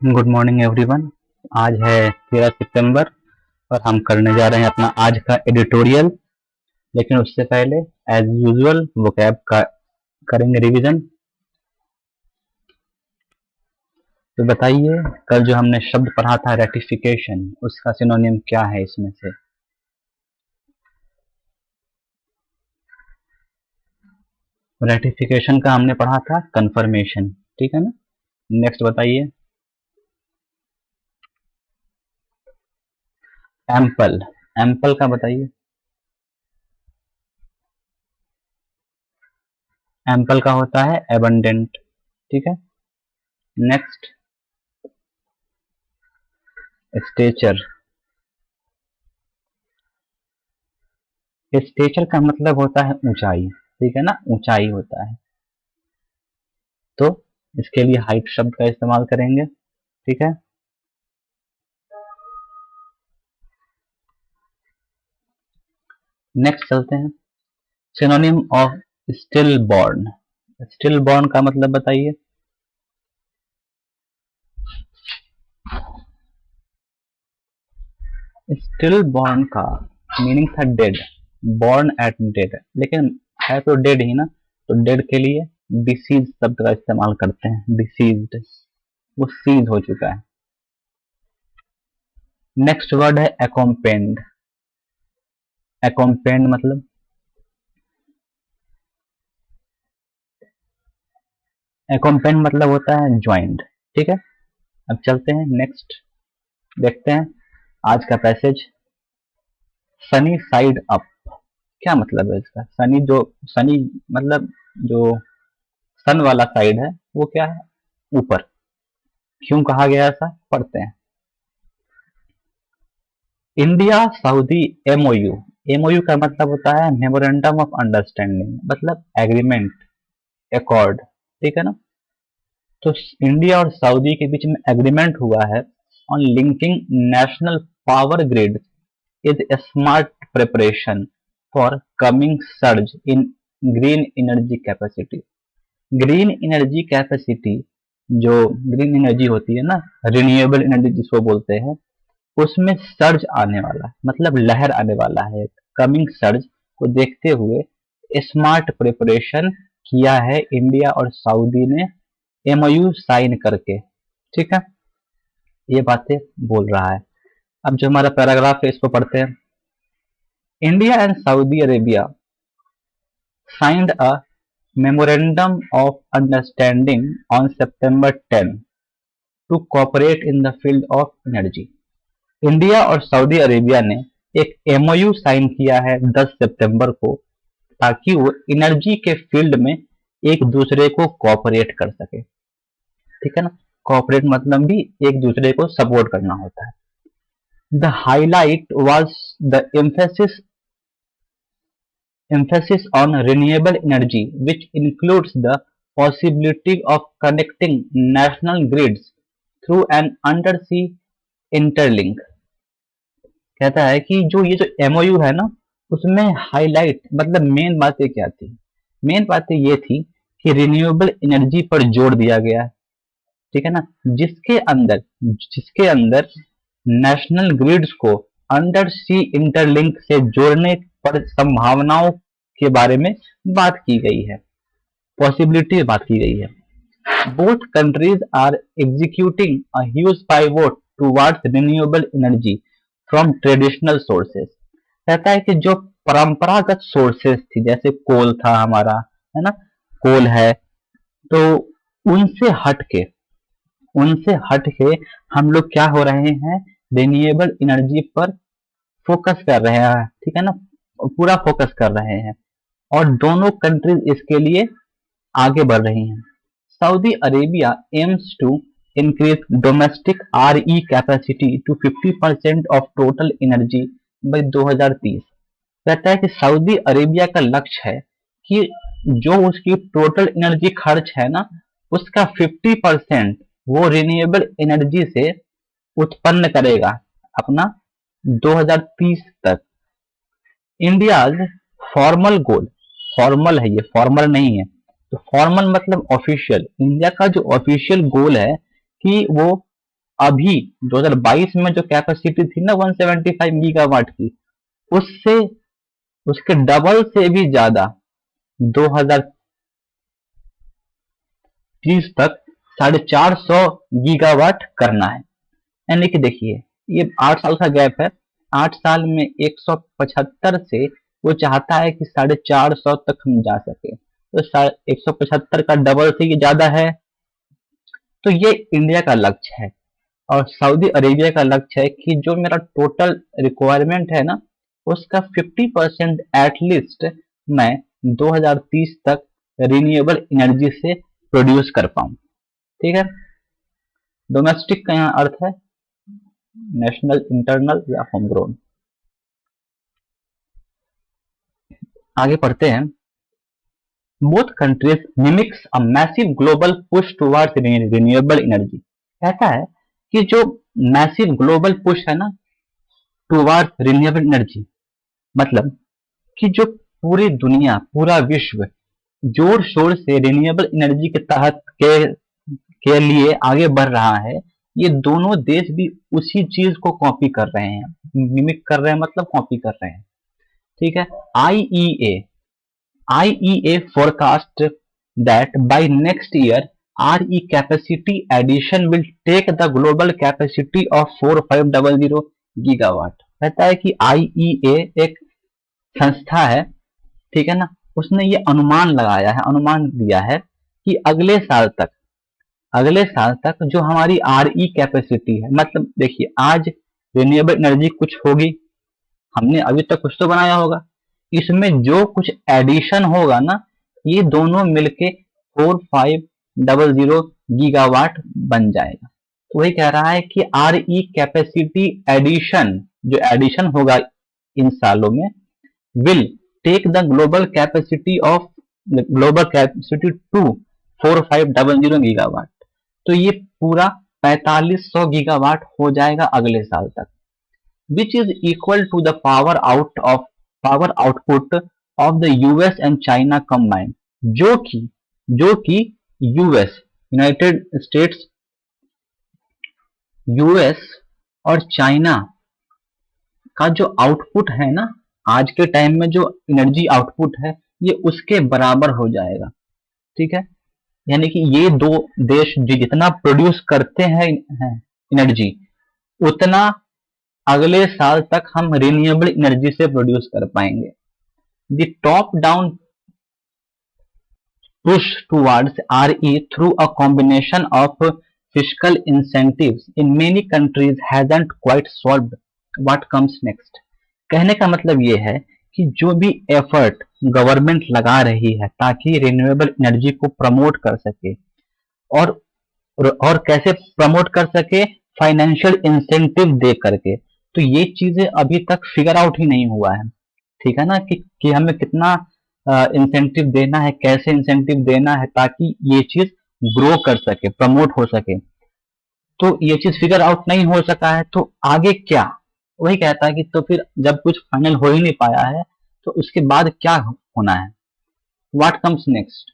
Good morning everyone. आज है 13 सितंबर और हम करने जा रहे हैं अपना आज का एडिटोरियल। लेकिन उससे पहले एज यूजुअल वोकैब का करेंगे रिवीजन। तो बताइए, कल जो हमने शब्द पढ़ा था रेटिफिकेशन, उसका सिनोनिम क्या है इसमें से? रेटिफिकेशन का हमने पढ़ा था कंफर्मेशन, ठीक है ना। नेक्स्ट बताइए। एम्पल, एम्पल का बताइए। एम्पल का होता है एबंडेंट, ठीक है। नेक्स्ट स्टेचर, स्टेचर का मतलब होता है ऊंचाई, ठीक है ना, ऊंचाई होता है। तो इसके लिए हाइट शब्द का इस्तेमाल करेंगे, ठीक है। नेक्स्ट चलते हैं, synonym of still born. Still born का मतलब बताइए। स्टिल बॉर्न का मीनिंग था डेड, बॉर्न एट डेड, लेकिन है तो डेड ही ना, तो डेड के लिए डिसीज शब्द का इस्तेमाल करते हैं। डिसीज्ड, वो सीज हो चुका है। नेक्स्ट वर्ड है एकोम्पेंड। एकोम्पेंड मतलब होता है ज्वाइंट, ठीक है। अब चलते हैं नेक्स्ट, देखते हैं आज का पैसेज। सनी साइड अप, क्या मतलब है इसका? सनी, जो सनी मतलब जो सन वाला साइड है वो क्या है? ऊपर। क्यों कहा गया ऐसा, पढ़ते हैं। इंडिया सऊदी एमओयू, एमओयू का मतलब होता है मेमोरेंडम ऑफ अंडरस्टैंडिंग, मतलब एग्रीमेंट, एकॉर्ड, ठीक है ना। तो इंडिया और सऊदी के बीच में एग्रीमेंट हुआ है on linking national power grid is a smart preparation for coming surge in green energy capacity. Green energy capacity, जो ग्रीन एनर्जी होती है ना, रिन्यूएबल एनर्जी जिसको बोलते हैं, उसमें सर्ज आने वाला, मतलब लहर आने वाला है। कमिंग सर्ज को देखते हुए स्मार्ट प्रिपरेशन किया है इंडिया और सऊदी ने एमओयू साइन करके, ठीक है। ये बातें बोल रहा है। अब जो हमारा पैराग्राफ है इसको पढ़ते हैं। India and Saudi Arabia signed a memorandum of understanding on September 10 to cooperate in the field of energy. India और सऊदी अरेबिया ने एक एमओयू साइन किया है 10 सितंबर को, ताकि वो एनर्जी के फील्ड में एक दूसरे को कोऑपरेट कर सके, ठीक है ना। कोऑपरेट मतलब भी एक दूसरे को सपोर्ट करना होता है। The highlight was the emphasis on renewable energy, which includes the possibility of connecting national grids through an undersea interlink. कहता है कि जो ये जो एमओयू है ना, उसमें हाईलाइट मतलब मेन बातें क्या थी? मेन बातें ये थी कि रिन्यूएबल एनर्जी पर जोर दिया गया है, ठीक है ना, जिसके अंदर नेशनल ग्रिड्स को अंडर सी इंटरलिंक से जोड़ने पर संभावनाओं के बारे में बात की गई है, पॉसिबिलिटी बात की गई है। Both countries are executing a huge pivot towards renewable energy from traditional sources. कहता है कि जो परंपरागत सोर्सेस थी, जैसे कोल था हमारा, है ना, कोल है, तो उनसे हट के हम लोग क्या हो रहे हैं, रिन्यूएबल एनर्जी पर फोकस कर रहे हैं, ठीक है ना, पूरा फोकस कर रहे हैं। और दोनों कंट्रीज इसके लिए आगे बढ़ रही हैं। Saudi Arabia aims to increase domestic RE capacity to 50% of total energy by 2030। कहता है कि सऊदी अरेबिया का लक्ष्य है कि जो उसकी टोटल एनर्जी खर्च है ना, उसका 50% वो रिन्यूएबल एनर्जी से उत्पन्न करेगा अपना 2030 तक। इंडियाज फॉर्मल गोल, फॉर्मल है ये, फॉर्मल नहीं है, तो फॉर्मल मतलब ऑफिशियल। इंडिया का जो ऑफिशियल गोल है कि वो अभी 2022 में जो कैपेसिटी थी ना 175 गीगावाट की, उससे उसके डबल से भी ज्यादा 2030 तक 450 गीगावाट करना है। यानी कि देखिए, ये 8 साल का गैप है, 8 साल में 175 से वो चाहता है कि 450 तक हम जा सके, तो 175 का डबल से ये ज्यादा है। तो ये इंडिया का लक्ष्य है, और सऊदी अरेबिया का लक्ष्य है कि जो मेरा टोटल रिक्वायरमेंट है ना, उसका 50% एटलीस्ट मैं 2030 तक रिन्यूएबल एनर्जी से प्रोड्यूस कर पाऊं। ठीक है, डोमेस्टिक का यहाँ अर्थ है नेशनल, इंटरनल या होम ग्रोन। आगे पढ़ते हैं। Both countries mimics a massive global push towards renewable energy. कहता है कि जो मैसिव ग्लोबल पुश है ना टुवर्ड्स रिन्यूएबल एनर्जी, मतलब कि जो पूरी दुनिया, पूरा विश्व जोर शोर से रिन्यूएबल एनर्जी के तहत के लिए आगे बढ़ रहा है, ये दोनों देश भी उसी चीज को कॉपी कर रहे हैं। मिमिक कर रहे हैं मतलब कॉपी कर रहे हैं। ठीक है, IEA forecast that by next year RE capacity addition will take the global capacity of 4500 gigawatt. कहता है कि IEA एक संस्था है, ठीक है ना, उसने ये अनुमान लगाया है, अनुमान दिया है कि अगले साल तक जो हमारी RE कैपेसिटी है, मतलब देखिए आज रिन्यूएबल एनर्जी कुछ होगी, हमने अभी तक कुछ तो बनाया होगा, इसमें जो कुछ एडिशन होगा ना, ये दोनों मिलके 4500 गीगावाट बन जाएगा। तो वही कह रहा है कि RE कैपेसिटी एडिशन, जो एडिशन होगा इन सालों में, will take the global capacity to 4500 gigawatt. तो ये पूरा 4500 गीगावाट हो जाएगा अगले साल तक, which is equal to the power output of the US and China combined, जो कि यूएस, यूनाइटेड स्टेट्स, यूएस और चाइना का जो आउटपुट है ना, आज के टाइम में जो एनर्जी आउटपुट है, ये उसके बराबर हो जाएगा। ठीक है, यानी कि ये दो देश जितना प्रोड्यूस करते हैं एनर्जी, उतना अगले साल तक हम रिन्यूएबल एनर्जी से प्रोड्यूस कर पाएंगे। The top down push towards RE through a combination of fiscal incentives in many countries hasn't quite solved what comes next. कहने का मतलब ये है कि जो भी एफर्ट गवर्नमेंट लगा रही है ताकि रिन्यूएबल एनर्जी को प्रमोट कर सके, और कैसे प्रमोट कर सके, फाइनेंशियल इंसेंटिव दे करके, तो ये चीजें अभी तक फिगर आउट ही नहीं हुआ है। ठीक है ना, कि हमें कितना इंसेंटिव देना है, कैसे इंसेंटिव देना है ताकि ये चीज ग्रो कर सके, प्रमोट हो सके। तो ये चीज फिगर आउट नहीं हो सका है, तो आगे क्या, वही कहता है कि तो फिर जब कुछ फाइनल हो ही नहीं पाया है, तो उसके बाद क्या होना है, what comes next.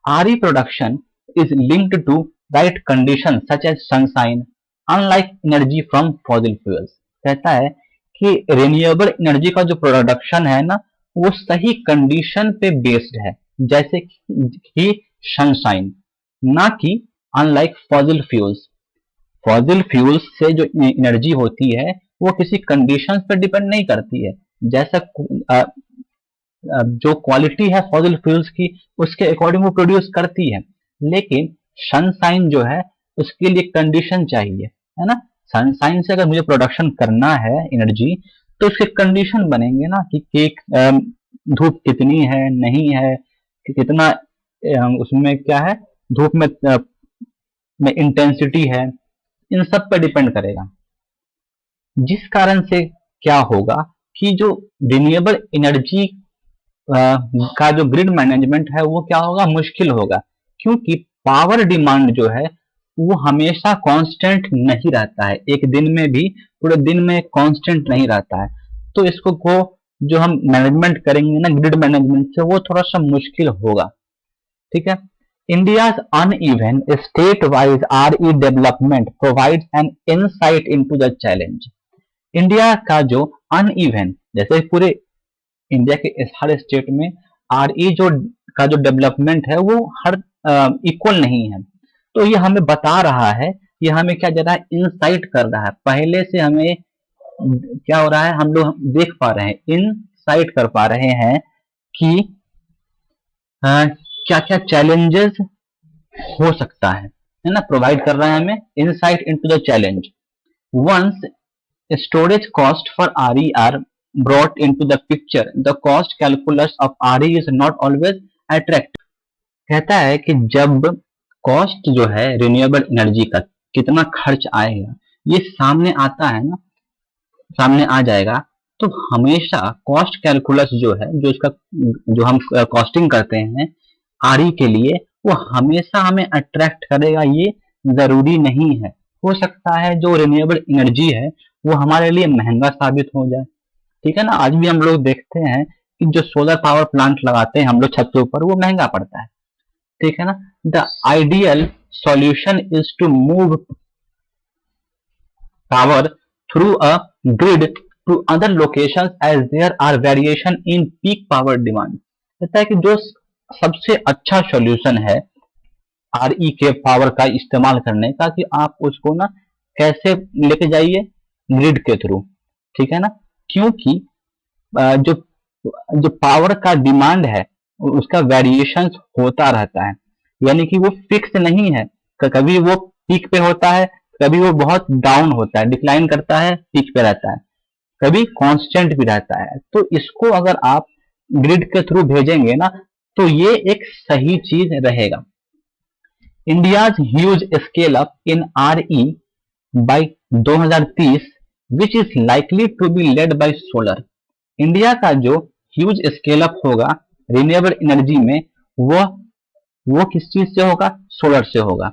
RE production is linked to right condition such as sunshine unlike energy from fossil fuels. कहता है कि रिन्यूएबल एनर्जी का जो प्रोडक्शन है ना, वो सही कंडीशन पे बेस्ड है, जैसे कि सनशाइन, ना कि unlike fossil fuels. Fossil fuels से जो एनर्जी होती है वो किसी कंडीशन पर डिपेंड नहीं करती है, जैसा जो क्वालिटी है फॉसिल फ्यूल्स की उसके अकॉर्डिंग वो प्रोड्यूस करती है। लेकिन सनशाइन जो है उसके लिए कंडीशन चाहिए, है ना। सनशाइन से अगर मुझे प्रोडक्शन करना है एनर्जी, तो उसके कंडीशन बनेंगे ना कि धूप कितनी है, नहीं है, कि कितना उसमें क्या है, धूप में इंटेंसिटी है, इन सब पर डिपेंड करेगा। जिस कारण से क्या होगा कि जो रिन्यूएबल एनर्जी का जो ग्रिड मैनेजमेंट है वो क्या होगा, मुश्किल होगा, क्योंकि पावर डिमांड जो है वो हमेशा कांस्टेंट नहीं रहता है, एक दिन में भी, पूरे दिन में कांस्टेंट नहीं रहता है। तो इसको जो हम मैनेजमेंट करेंगे ना ग्रिड मैनेजमेंट से, वो थोड़ा सा मुश्किल होगा। ठीक है, India's uneven state-wise RE development provides an insight into the challenge. India का जो अनइवन, जैसे पूरे इंडिया के हर स्टेट में आरई जो का जो डेवलपमेंट है वो हर इक्वल नहीं है, तो ये हमें बता रहा है, ये हमें क्या दे रहा है, इंसाइट कर रहा है। पहले से हमें क्या हो रहा है, हम लोग देख पा रहे हैं, इंसाइट कर पा रहे हैं कि क्या क्या चैलेंजेस हो सकता है ना, प्रोवाइड कर रहा है हमें insight into the challenge. Once storage cost for RE are brought into the picture, the cost calculus of RE is not always attractive. कहता है कि जब कॉस्ट जो है रिन्यूएबल एनर्जी का कितना खर्च आएगा ये सामने आता है ना, सामने आ जाएगा, तो हमेशा कॉस्ट कैलकुलस जो है, जो इसका जो हम कॉस्टिंग करते हैं RE के लिए, वो हमेशा हमें अट्रैक्ट करेगा, ये जरूरी नहीं है। हो सकता है जो रिन्यूएबल एनर्जी है वो हमारे लिए महंगा साबित हो जाए, ठीक है ना। आज भी हम लोग देखते हैं कि जो सोलर पावर प्लांट लगाते हैं हम लोग छत के ऊपर, वो महंगा पड़ता है, ठीक है ना। The ideal solution is to move power through a grid to other locations as there are variation in peak power demand. कहता है कि जो सबसे अच्छा सॉल्यूशन है RE के पावर का इस्तेमाल करने का, कि आप उसको ना कैसे लेके जाइए, ग्रिड के थ्रू, ठीक है ना। क्योंकि जो जो पावर का डिमांड है उसका वेरिएशन होता रहता है, यानी कि वो फिक्स नहीं है, कभी वो पीक पे होता है, कभी वो बहुत डाउन होता है, डिक्लाइन करता है, पीक पे रहता है, कभी कांस्टेंट भी रहता है। तो इसको अगर आप ग्रिड के थ्रू भेजेंगे ना, तो ये एक सही चीज रहेगा। India's huge scale up in RE by 2030 which is likely to be led by solar. India का जो ह्यूज स्केल अप होगा रिन्यूएबल एनर्जी में, वो किस चीज से होगा, सोलर से होगा।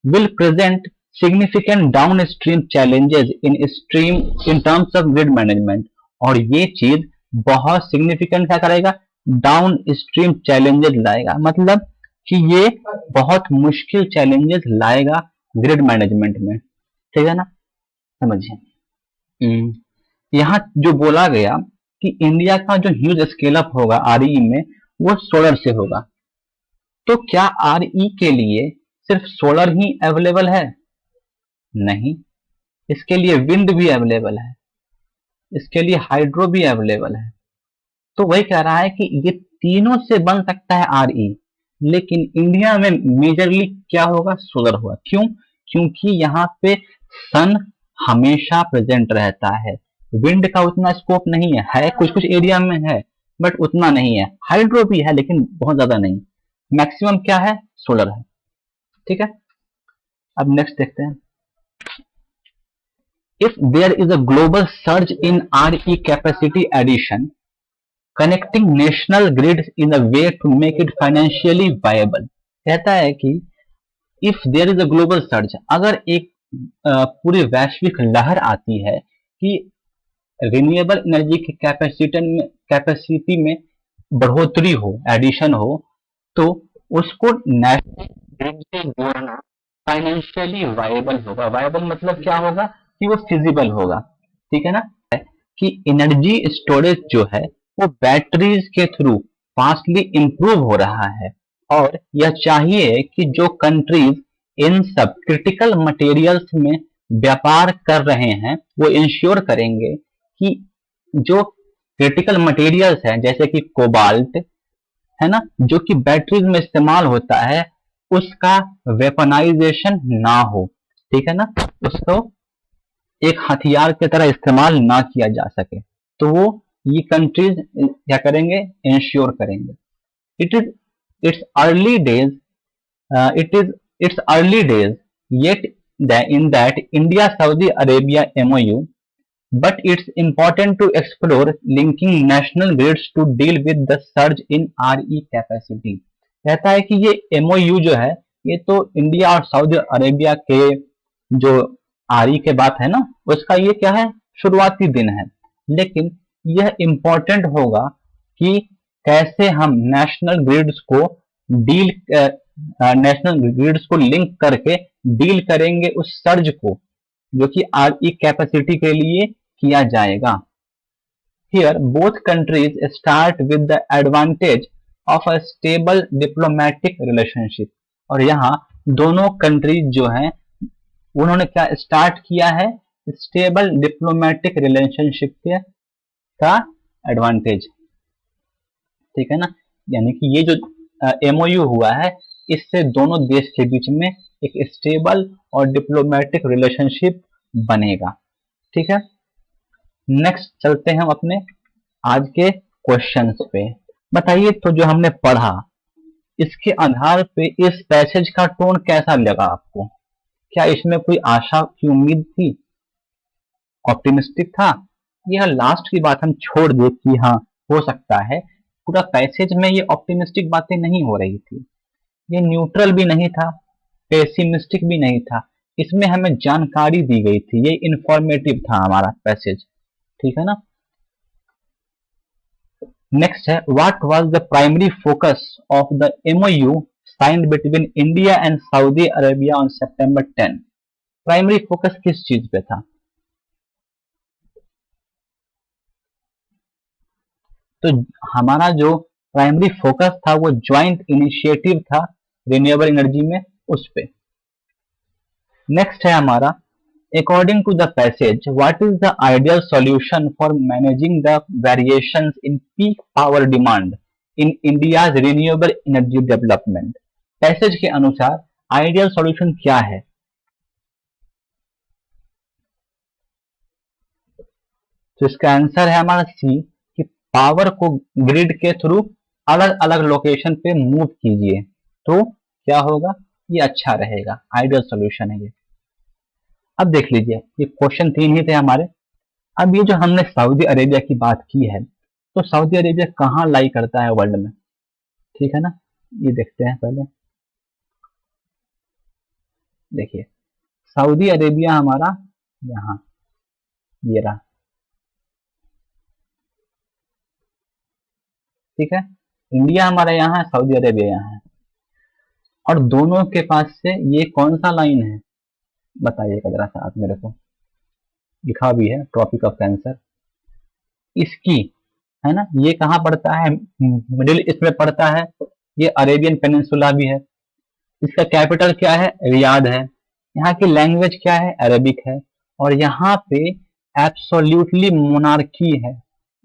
Will present significant downstream challenges in terms of grid management. और ये चीज बहुत सिग्निफिकेंट क्या करेगा, डाउन स्ट्रीम चैलेंजेस लाएगा, मतलब कि ये बहुत मुश्किल चैलेंजेस लाएगा ग्रिड मैनेजमेंट में, ठीक है ना। समझिए, यहाँ जो बोला गया कि इंडिया का जो ह्यूज स्केल अप होगा RE में वो सोलर से होगा, तो क्या RE के लिए सिर्फ सोलर ही अवेलेबल है? नहीं, इसके लिए विंड भी अवेलेबल है, इसके लिए हाइड्रो भी अवेलेबल है। तो वही कह रहा है कि ये तीनों से बन सकता है RE, लेकिन इंडिया में मेजरली क्या होगा, सोलर होगा। क्यों? क्योंकि यहाँ पे सन हमेशा प्रेजेंट रहता है, विंड का उतना स्कोप नहीं है, कुछ कुछ एरिया में है बट उतना नहीं है, हाइड्रो भी है लेकिन बहुत ज्यादा नहीं, मैक्सिमम क्या है, सोलर है, ठीक है। अब नेक्स्ट देखते हैं, if there is a global surge in RE capacity addition connecting national grid in a way to make it financially viable. कहता है कि if there is a global surge, अगर एक पूरी वैश्विक लहर आती है कि रिन्यूएबल एनर्जी की कैपेसिटी में बढ़ोतरी हो, एडिशन हो, तो उसको नेशनल ग्रिड से जोड़ना फाइनेंशियली वायबल होगा। वायबल मतलब क्या होगा, कि वो फिजिबल होगा, ठीक है ना। कि एनर्जी स्टोरेज जो है वो बैटरीज के थ्रू फास्टली इंप्रूव हो रहा है, और यह चाहिए कि जो कंट्रीज इन सब क्रिटिकल मटेरियल्स में व्यापार कर रहे हैं वो इंश्योर करेंगे कि जो क्रिटिकल मटेरियल्स हैं जैसे कि कोबाल्ट है ना, जो कि बैटरीज में इस्तेमाल होता है, उसका वेपनाइजेशन ना हो, ठीक है ना, उसको एक हथियार की तरह इस्तेमाल ना किया जा सके, तो वो ये कंट्रीज क्या करेंगे, इंश्योर करेंगे। It is it's early days it is it's early days yet in that India Saudi Arabia MOU, but it's important to explore linking national grids to deal with the surge in RE capacity। कहता है कि ये MOU जो है ये तो India और Saudi Arabia के जो RE के बात है ना, उसका ये क्या है, शुरुआती दिन है, लेकिन यह इंपॉर्टेंट होगा कि कैसे हम नेशनल ग्रिड्स को डील नेशनल ग्रिड्स को लिंक करके डील करेंगे उस सर्ज को जो कि आरई कैपेसिटी के लिए किया जाएगा। Here both countries start with the advantage of a stable diplomatic relationship. और यहाँ दोनों कंट्रीज जो हैं उन्होंने क्या स्टार्ट किया है, स्टेबल डिप्लोमेटिक रिलेशनशिप के का एडवांटेज, ठीक है ना। यानी कि ये जो एमओयू हुआ है इससे दोनों देश के बीच में एक स्टेबल और डिप्लोमेटिक रिलेशनशिप बनेगा, ठीक है। नेक्स्ट चलते हैं हम अपने आज के क्वेश्चंस पे। बताइए तो जो हमने पढ़ा इसके आधार पे इस पैसेज का टोन कैसा लगा आपको? क्या इसमें कोई आशा की उम्मीद थी, ऑप्टिमिस्टिक था? यह लास्ट की बात हम छोड़ दे कि हाँ हो सकता है, पूरा पैसेज में ये ऑप्टिमिस्टिक बातें नहीं हो रही थी, ये न्यूट्रल भी नहीं था, पेसिमिस्टिक भी नहीं था, इसमें हमें जानकारी दी गई थी, ये इंफॉर्मेटिव था हमारा पैसेज, ठीक है ना। नेक्स्ट है what was the primary focus of the MOU signed between India and Saudi Arabia on September 10। Primary focus किस चीज पे था? तो हमारा जो प्राइमरी फोकस था वो ज्वाइंट इनिशिएटिव था रिन्यूएबल एनर्जी में, उस पे। नेक्स्ट है हमारा according to the passage what is the ideal solution for managing the variations in peak power demand in India's renewable energy development। Passage के अनुसार आइडियल सॉल्यूशन क्या है? तो इसका आंसर है हमारा सी कि पावर को ग्रिड के थ्रू अलग अलग लोकेशन पे मूव कीजिए, तो क्या होगा, ये अच्छा रहेगा, आइडियल सॉल्यूशन है ये। अब देख लीजिए ये क्वेश्चन 3 ही थे हमारे। अब ये जो हमने सऊदी अरेबिया की बात की है, तो सऊदी अरेबिया कहाँ लाई करता है वर्ल्ड में, ठीक है ना। ये देखते हैं पहले, देखिए सऊदी अरेबिया हमारा यहाँ ये रहा, ठीक है। इंडिया हमारा यहाँ है, सऊदी अरेबिया यहाँ है, और दोनों के पास से ये कौन सा लाइन है बताइएगा जरा सा आप मेरे को, लिखा भी है ट्रॉपिक ऑफ कैंसर इसकी, है ना। ये कहाँ पड़ता है, मिडिल ईस्ट में पड़ता है, ये अरेबियन पेनिनसुला भी है। इसका कैपिटल क्या है, रियाद है। यहाँ की लैंग्वेज क्या है, अरेबिक है। और यहाँ पे एब्सोल्युटली मोनार्की है,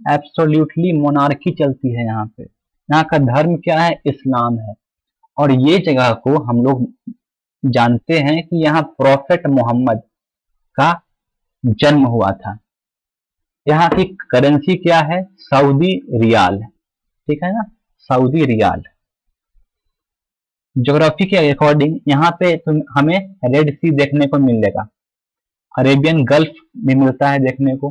एब्सोल्युटली मोनार्की चलती है यहाँ पे। यहाँ का धर्म क्या है, इस्लाम है। और ये जगह को हम लोग जानते हैं कि यहाँ प्रोफेट मोहम्मद का जन्म हुआ था। यहाँ की करेंसी क्या है, सऊदी रियाल, ठीक है ना, सऊदी रियाल। ज्योग्राफी के अकॉर्डिंग यहाँ पे हमें रेड सी देखने को मिलेगा, अरेबियन गल्फ भी मिलता है देखने को।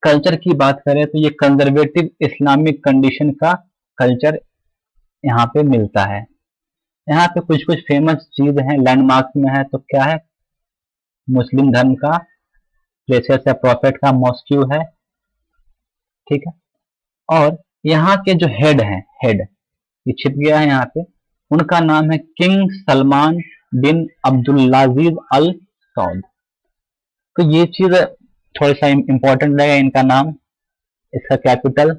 कल्चर की बात करें तो ये कंजर्वेटिव इस्लामिक कंडीशन का कल्चर यहाँ पे मिलता है। यहाँ पे कुछ कुछ फेमस चीज है, लैंडमार्क में है, तो क्या है, मुस्लिम धर्म का प्लेसेस है, प्रॉफेट का मॉस्क्यू है, ठीक है। और यहाँ के जो हेड हैं, हेड ये छिप गया है यहाँ पे, उनका नाम है किंग सलमान बिन अब्दुल्लाजीज अल सऊद। तो ये चीज थोड़ा सा इंपॉर्टेंट लगेगा इनका नाम, इसका कैपिटल,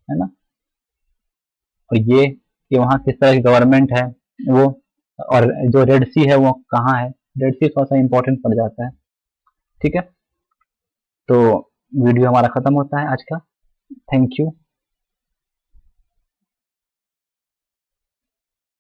है ना। और ये वहाँ किस तरह की गवर्नमेंट है वो, और जो रेड सी है वो कहाँ है, रेड सी थोड़ा सा इंपॉर्टेंट पड़ जाता है, ठीक है। तो वीडियो हमारा खत्म होता है आज का, थैंक यू।